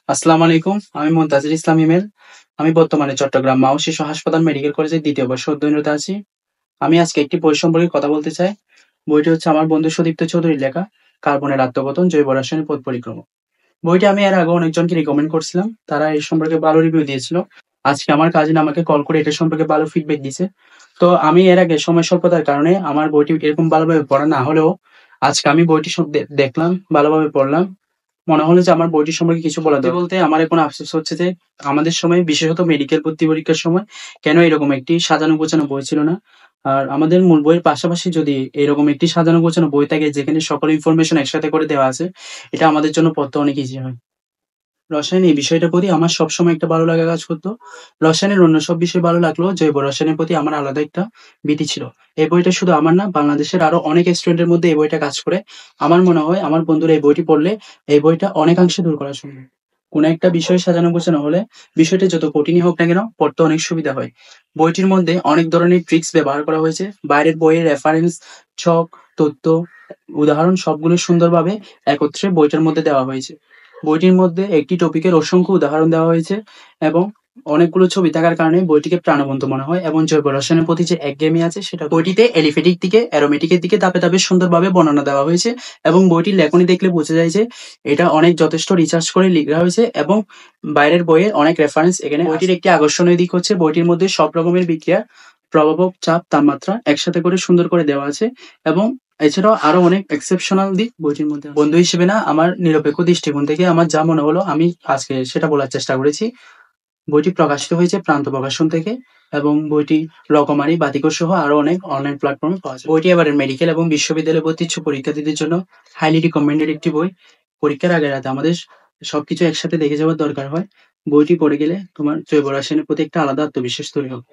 আসসালামু আলাইকুম। আমি মুনতাজির ইসলাম হিমেল। আমি বর্তমানে চট্টগ্রাম মা ও শিশু হাসপাতাল মেডিকেল কলেজের ২য় বর্ষে অধ্যয়নরত আছি। আমি আজকে একটি বই সম্পর্কে কথা বলতে চাই। বইটি হচ্ছে আমার বন্ধু সুদীপ্ত চৌধুরীর লেখা 'কার্বনের আত্মপতন: জৈব রসায়নের পথ পরিক্রমা'। বইটি আমি এর আগেও অনেকজনকে রিকমেন্ড করছিলাম। তারা এর সম্পর্কে ভালো রিভিউ দিয়েছিল। আজকে আমার কাজিন আমাকে কল করে এটা সম্পর্কে ভালো ফিডব্যাক দিছে। তো আমি এর আগে সময় স্বল্পতার কারণে আমার বইটি এরকম ভালোভাবে পড়া না হলেও আজকে আমি বইটি সব দেখলাম, ভালোভাবে পড়লাম। মনে হলো যে আমার বইটির সম্পর্কে কিছু বলা দরকার। বলতে আমার এখন আফসোস হচ্ছে যে আমাদের সময় বিশেষত মেডিকেল ভর্তি পরীক্ষার সময় কেন এরকম একটি সাজানো গোছানো বই ছিল না? আর আমাদের মূল বইয়ের পাশাপাশি যদি এরকম একটি সাজানো গোছানো বই থাকে যেখানে সকল ইনফরমেশন একসাথে করে দেওয়া আছে, এটা আমাদের জন্য পড়তে অনেক ইজি হয়। রসায়ন এই বিষয়টার প্রতি আমার সবসময় একটা ভালো লাগা কাজ করতো। রসায়নের অন্য সব বিষয় ভালো লাগলেও জৈব রসায়নের প্রতি আমার আলাদা একটা ভীতি ছিল। এই বইটা শুধু আমার না, বাংলাদেশের আরো অনেক স্টুডেন্টের মধ্যে এই বইটা কাজ করে। আমার মনে হয় আমার বন্ধুরা এই বইটি পড়লে এই বইটা অনেকাংশে দূর করা সম্ভব। কোনো একটা বিষয় সাজানো গোছানো হলে বিষয়টি যত কঠিনই হোক না কেন পড়তে অনেক সুবিধা হয়। বইটির মধ্যে অনেক ধরনের ট্রিক্স ব্যবহার করা হয়েছে। বাইরের বইয়ের রেফারেন্স, ছক, তথ্য, উদাহরণ সবগুলো সুন্দরভাবে একত্রে বইটার মধ্যে দেওয়া হয়েছে। বইটির মধ্যে একটি টপিকের অসংখ্য উদাহরণ দেওয়া হয়েছে এবং অনেকগুলো ছবি থাকার কারণে বইটিকে প্রাণবন্ত মনে হয় এবং জৈব রসায়নের প্রতি যে একঘেয়েমি আছে সেটা বইটিতে এলিফ্যাটিক থেকে অ্যারোমেটিকের দিকে ধাপে ধাপে সুন্দরভাবে বর্ণনা দেওয়া হয়েছে এবং বইটির লেখনী দেখলে বোঝা যায় যে এটা অনেক যথেষ্ট রিসার্চ করে লেখা হয়েছে এবং বাইরের বইয়ে অনেক রেফারেন্স এখানে। বইটির একটি আকর্ষণীয় দিক হচ্ছে বইটির মধ্যে সব রকমের বিক্রিয়া, প্রভাবক, চাপ, তাপমাত্রা একসাথে করে সুন্দর করে দেওয়া আছে এবং এছাড়াও আরো অনেক এক্সেপশনাল দিক বইটির মধ্যে আছে। বন্ধু হিসেবে না, আমার নিরপেক্ষ দৃষ্টিকোণ থেকে আমার যা মনে হলো আমি আজকে সেটা বলার চেষ্টা করেছি। বইটি প্রকাশিত হয়েছে প্রান্ত প্রকাশন থেকে এবং বইটি রকমারি, বাতিকর সহ আরো অনেক অনলাইন প্ল্যাটফর্মে পাওয়া যায়। বইটি এবারের মেডিকেল এবং বিশ্ববিদ্যালয়ে ভর্তি ইচ্ছুক পরীক্ষার্থীদের জন্য হাইলি রিকমেন্ডেড একটি বই। পরীক্ষার আগে রাতে আমাদের সবকিছু একসাথে দেখে যাওয়ার দরকার হয়। বইটি পড়ে গেলে তোমার জৈব রসায়নের প্রতি একটা আলাদা আত্মবিশ্বাস তৈরি হবে।